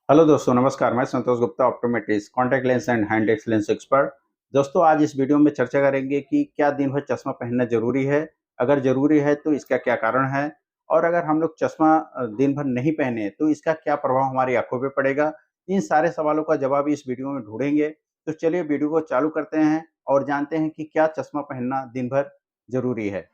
Hello दोस्तों, नमस्कार। मैं Santosh Gupta, optometrist, contact lens and hand lens expert. दोस्तों, आज इस वीडियो में चर्चा करेंगे कि क्या दिन भर चश्मा पहनना ज़रूरी है? अगर ज़रूरी है तो इसका क्या कारण है? और अगर हम लोग चश्मा दिन भर नहीं पहने तो इसका क्या प्रभाव हमारी आँखों पे पड़ेगा? इन सारे सवालों का जवाब इस वीडियो में ढूँढेंगे। तो चलिए वीडियो को चालू करते हैं और जानते हैं कि क्या चश्मा पहनना दिन भर ज़रूरी है।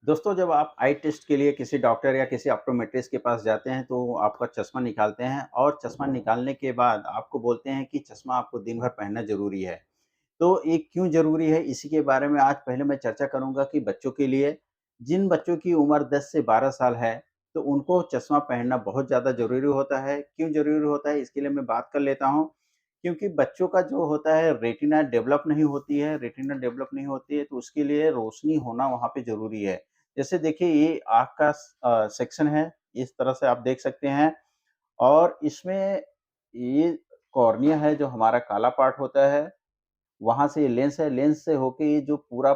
दोस्तों, जब आप आई टेस्ट के लिए किसी डॉक्टर या किसी ऑप्टोमेट्रिस्ट के पास जाते हैं तो वो आपका चश्मा निकालते हैं और चश्मा निकालने के बाद आपको बोलते हैं कि चश्मा आपको दिन भर पहनना ज़रूरी है। तो ये क्यों ज़रूरी है, इसी के बारे में आज पहले मैं चर्चा करूँगा कि बच्चों के लिए, जिन बच्चों की उम्र 10 से 12 साल है, तो उनको चश्मा पहनना बहुत ज़्यादा ज़रूरी होता है। क्यों ज़रूरी होता है, इसके लिए मैं बात कर लेता हूँ। क्योंकि बच्चों का जो होता है रेटिना डेवलप नहीं होती है, तो उसके लिए रोशनी होना वहाँ पे ज़रूरी है। जैसे देखिए, ये आँख का सेक्शन है, इस तरह से आप देख सकते हैं और इसमें ये कॉर्निया है, जो हमारा काला पार्ट होता है, वहाँ से ये लेंस है, लेंस से होके ये जो पूरा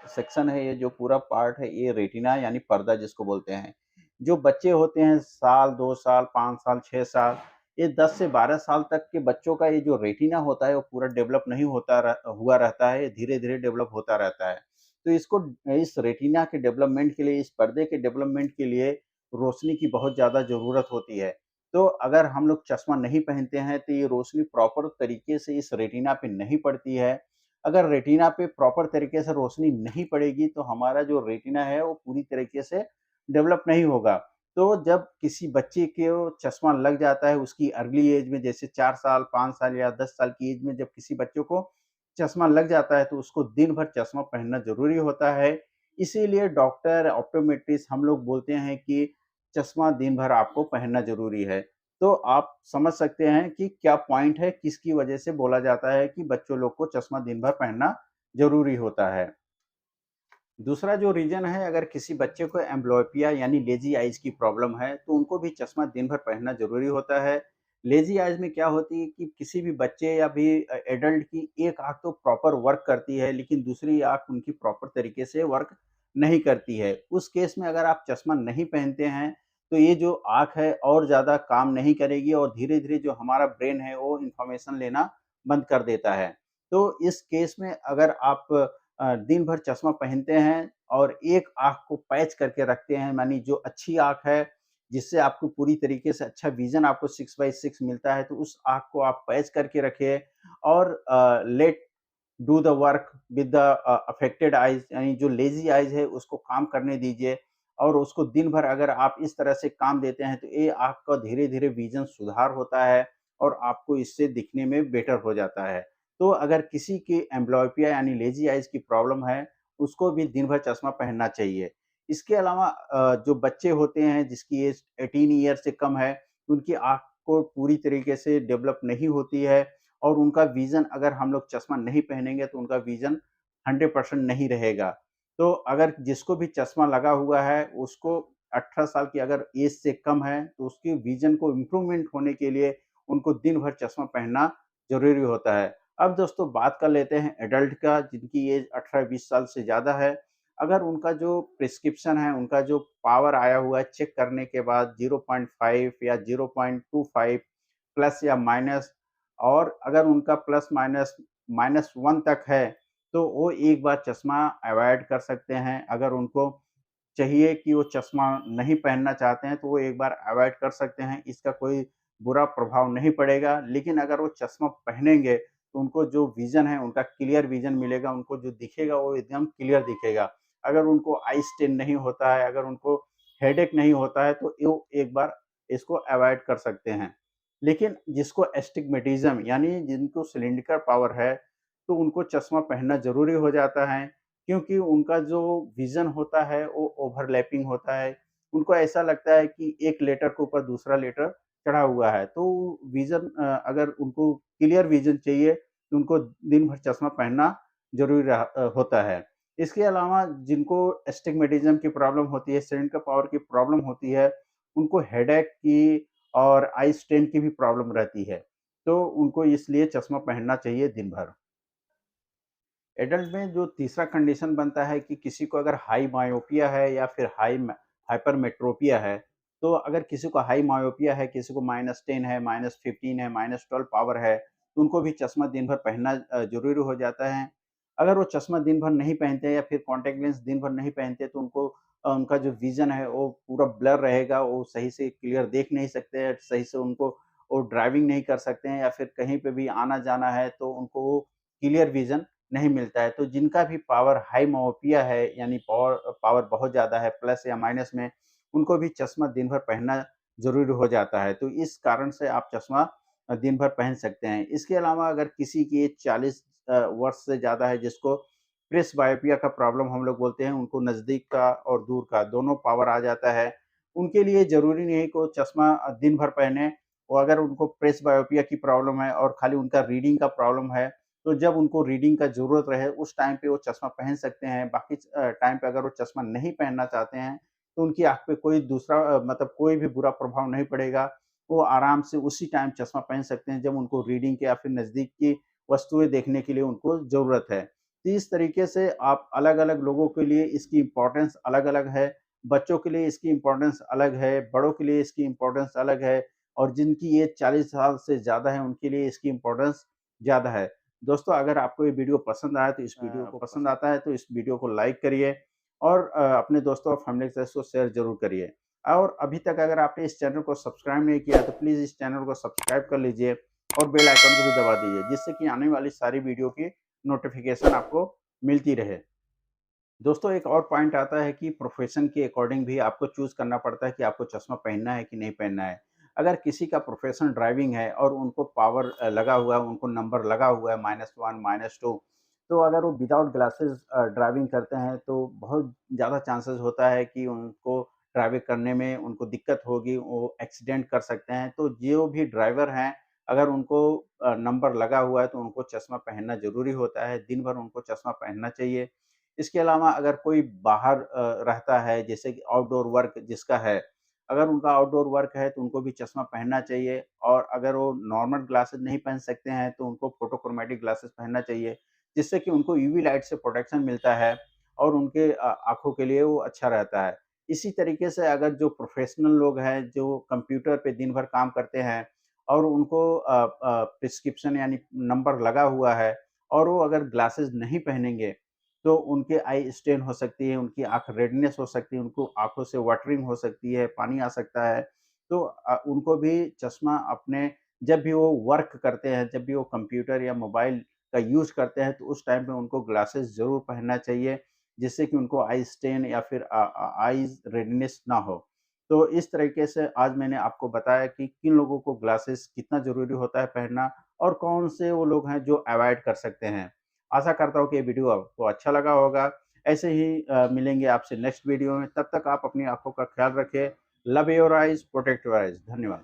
सेक्शन है, ये जो पूरा पार्ट है, ये रेटिना यानी पर्दा जिसको बोलते हैं। जो बच्चे होते हैं साल, 2 साल, 5 साल, 6 साल, ये 10 से 12 साल तक के बच्चों का ये जो रेटिना होता है, वो पूरा डेवलप नहीं होता हुआ रहता है, ये धीरे-धीरे डेवलप होता रहता है। तो इसको इस रेटिना के डेवलपमेंट के लिए, इस पर्दे के डेवलपमेंट के लिए रोशनी की बहुत ज़्यादा ज़रूरत होती है। तो अगर हम लोग चश्मा नहीं पहनते हैं, तो ये रोशनी प्रॉपर तरीके से इस रेटिना पे नहीं पड़ती है। अगर रेटिना पे प्रॉपर तरीके से रोशनी नहीं पड़ेगी तो हमारा जो रेटिना है वो पूरी तरीके से डेवलप नहीं होगा। तो जब किसी बच्चे को चश्मा लग जाता है उसकी अर्ली एज में, जैसे 4 साल, 5 साल या 10 साल की एज में जब किसी बच्चों को चश्मा लग जाता है तो उसको दिन भर चश्मा पहनना ज़रूरी होता है। इसीलिए डॉक्टर, ऑप्टोमेट्रिस्ट हम लोग बोलते हैं कि चश्मा दिन भर आपको पहनना ज़रूरी है। तो आप समझ सकते हैं कि क्या पॉइंट है, किसकी वजह से बोला जाता है कि बच्चों लोग को चश्मा दिन भर पहनना ज़रूरी होता है। दूसरा जो रीज़न है, अगर किसी बच्चे को एंब्लियोपिया यानी लेज़ी आइज़ की प्रॉब्लम है, तो उनको भी चश्मा दिन भर पहनना ज़रूरी होता है। लेज़ी आइज़ में क्या होती है कि किसी भी बच्चे या भी एडल्ट की एक आँख तो प्रॉपर वर्क करती है, लेकिन दूसरी आँख उनकी प्रॉपर तरीके से वर्क नहीं करती है। उस केस में अगर आप चश्मा नहीं पहनते हैं, तो ये जो आँख है और ज़्यादा काम नहीं करेगी और धीरे-धीरे जो हमारा ब्रेन है, वो इन्फॉर्मेशन लेना बंद कर देता है। तो इस केस में अगर आप दिन भर चश्मा पहनते हैं और एक आँख को पैच करके रखते हैं, मानी जो अच्छी आँख है, जिससे आपको पूरी तरीके से अच्छा विज़न आपको 6/6 मिलता है, तो उस आँख को आप पैच करके रखिए और let do the work with the affected eyes, यानी जो लेज़ी आइज़ है उसको काम करने दीजिए और उसको दिन भर अगर आप इस तरह से काम देते हैं, तो ये आँख का धीरे-धीरे विज़न सुधार होता है और आपको इससे दिखने में बेटर हो जाता है। तो अगर किसी की एंब्लियोपिया यानी लेज़ी आइज़ की प्रॉब्लम है, उसको भी दिन भर चश्मा पहनना चाहिए। इसके अलावा जो बच्चे होते हैं जिसकी एज 18 ईयर से कम है, उनकी आँख को पूरी तरीके से डेवलप नहीं होती है और उनका विज़न, अगर हम लोग चश्मा नहीं पहनेंगे तो उनका विज़न 100% नहीं रहेगा। तो अगर जिसको भी चश्मा लगा हुआ है, उसको 18 साल की अगर एज से कम है, तो उसके विज़न को इम्प्रूवमेंट होने के लिए उनको दिन भर चश्मा पहनना ज़रूरी होता है। अब दोस्तों बात कर लेते हैं एडल्ट का, जिनकी एज 18-20 साल से ज़्यादा है। अगर उनका जो प्रिस्क्रिप्शन है, उनका जो पावर आया हुआ है चेक करने के बाद 0.5 या 0.25 प्लस या माइनस, और अगर उनका प्लस माइनस -1 तक है, तो वो एक बार चश्मा अवॉइड कर सकते हैं। अगर उनको चाहिए कि वो चश्मा नहीं पहनना चाहते हैं, तो वो एक बार अवॉइड कर सकते हैं, इसका कोई बुरा प्रभाव नहीं पड़ेगा। लेकिन अगर वो चश्मा पहनेंगे, तो उनको जो विज़न है, उनका क्लियर विज़न मिलेगा, उनको जो दिखेगा वो एकदम क्लियर दिखेगा। अगर उनको आई स्ट्रेन नहीं होता है, अगर उनको हेडेक नहीं होता है, तो यो एक बार इसको अवॉइड कर सकते हैं। लेकिन जिसको एस्टिग्मेटिज़्म यानी जिनको सिलिंड्रिकल पावर है, तो उनको चश्मा पहनना ज़रूरी हो जाता है। क्योंकि उनका जो विज़न होता है वो ओवरलैपिंग होता है। उनको ऐसा लगता है कि एक लेटर के ऊपर दूसरा लेटर चढ़ा हुआ है। तो विज़न अगर उनको क्लियर विज़न चाहिए तो उनको दिन भर चश्मा पहनना ज़रूरी होता है। इसके अलावा जिनको एस्टिग्मेटिज़्म की प्रॉब्लम होती है, सेरेब्रल पावर की प्रॉब्लम होती है, उनको हेडेक की और आई स्ट्रेन की भी प्रॉब्लम रहती है। तो उनको इसलिए चश्मा पहनना चाहिए दिन भर। एडल्ट में जो तीसरा कंडीशन बनता है कि किसी को अगर हाई मायोपिया है या फिर हाइपरमेट्रोपिया है, तो अगर किसी को हाई मायोपिया है, किसी को -10 है, -15 है, -12 पावर है, तो उनको भी चश्मा दिन भर पहनना ज़रूरी हो जाता है। अगर वो चश्मा दिन भर नहीं पहनते हैं या फिर कॉन्टैक्ट लेंस दिन भर नहीं पहनते, तो उनको उनका जो विज़न है वो पूरा ब्लर रहेगा, वो सही से क्लियर देख नहीं सकते हैं, सही से उनको वो ड्राइविंग नहीं कर सकते हैं या फिर कहीं पे भी आना-जाना है तो उनको वो क्लियर विज़न नहीं मिलता है। तो जिनका भी पावर हाई मायोपिया है यानी पावर पावर बहुत ज़्यादा है प्लस या माइनस में, उनको भी चश्मा दिन भर पहनना ज़रूरी हो जाता है। तो इस कारण से आप चश्मा दिन भर पहन सकते हैं। इसके अलावा अगर किसी की एज 40 वर्ष से ज़्यादा है जिसको प्रेसबायोपिया का प्रॉब्लम हम लोग बोलते हैं, उनको नज़दीक का और दूर का दोनों पावर आ जाता है। उनके लिए ज़रूरी नहीं है कि वो चश्मा दिन भर पहने और अगर उनको प्रेसबायोपिया की प्रॉब्लम है और खाली उनका रीडिंग का प्रॉब्लम है, तो जब उनको रीडिंग का ज़रूरत रहे, उस टाइम पे वो चश्मा पहन सकते हैं। बाकी टाइम पे अगर वो चश्मा नहीं पहनना चाहते हैं, तो उनकी आँख पे कोई दूसरा मतलब कोई भी बुरा प्रभाव नहीं पड़ेगा। वो आराम से उसी टाइम चश्मा पहन सकते हैं, जब उनको रीडिंग के या फिर नज़दीक की वस्तुएँ देखने के लिए उनको ज़रूरत है। तो इस तरीके से आप अलग-अलग लोगों के लिए इसकी इम्पोर्टेंस अलग-अलग है। बच्चों के लिए इसकी इम्पोर्टेंस अलग है, बड़ों के लिए इसकी इम्पोर्टेंस अलग है और जिनकी एज 40 साल से ज़्यादा है, उनके लिए इसकी इम्पोर्टेंस ज़्यादा है। दोस्तों अगर आपको ये वीडियो पसंद आया तो इस वीडियो को पसंद आता है तो इस वीडियो को लाइक करिए और अपने दोस्तों और फैमिली के साथ इसको शेयर ज़रूर करिए। और अभी तक अगर आपने इस चैनल को सब्सक्राइब नहीं किया तो प्लीज़ इस चैनल को सब्सक्राइब कर लीजिए और बेल आइकन को भी दबा दीजिए जिससे कि आने वाली सारी वीडियो की नोटिफ़िकेशन आपको मिलती रहे। दोस्तों एक और पॉइंट आता है कि प्रोफ़ेशन के अकॉर्डिंग भी आपको चूज़ करना पड़ता है कि आपको चश्मा पहनना है कि नहीं पहनना है। अगर किसी का प्रोफ़ेशन ड्राइविंग है और उनको पावर लगा हुआ है, उनको नंबर लगा हुआ है -1, -2 तो अगर वो विदाउट ग्लासेस ड्राइविंग करते हैं तो बहुत ज़्यादा चांसेस होता है कि उनको ड्राइविंग करने में उनको दिक्कत होगी, वो एक्सीडेंट कर सकते हैं। तो जो भी ड्राइवर हैं, अगर उनको नंबर लगा हुआ है तो उनको चश्मा पहनना ज़रूरी होता है, दिन भर उनको चश्मा पहनना चाहिए। इसके अलावा अगर कोई बाहर रहता है जैसे कि आउटडोर वर्क जिसका है, अगर उनका आउटडोर वर्क है तो उनको भी चश्मा पहनना चाहिए और अगर वो नॉर्मल ग्लासेस नहीं पहन सकते हैं तो उनको फोटोक्रोमैटिक ग्लासेस पहनना चाहिए, जिससे कि उनको यूवी लाइट से प्रोटेक्शन मिलता है और उनके आँखों के लिए वो अच्छा रहता है। इसी तरीके से अगर जो प्रोफ़ेशनल लोग हैं, जो कंप्यूटर पे दिन भर काम करते हैं और उनको प्रिस्क्रिप्शन यानी नंबर लगा हुआ है और वो अगर ग्लासेस नहीं पहनेंगे तो उनके आई स्ट्रेन हो सकती है, उनकी आँख रेडनेस हो सकती है, उनको आँखों से वाटरिंग हो सकती है, पानी आ सकता है। तो उनको भी चश्मा अपने जब भी वो वर्क करते हैं, जब भी वो कंप्यूटर या मोबाइल का यूज़ करते हैं, तो उस टाइम पे उनको ग्लासेस ज़रूर पहनना चाहिए, जिससे कि उनको आई स्ट्रेन या फिर आइज़ रेडनेस ना हो। तो इस तरीके से आज मैंने आपको बताया कि किन लोगों को ग्लासेस कितना ज़रूरी होता है पहनना और कौन से वो लोग हैं जो अवॉइड कर सकते हैं। आशा करता हूँ कि ये वीडियो आपको अच्छा लगा होगा। ऐसे ही मिलेंगे आपसे नेक्स्ट वीडियो में, तब तक आप अपनी आँखों का ख्याल रखें। Love your eyes, protect your eyes. धन्यवाद।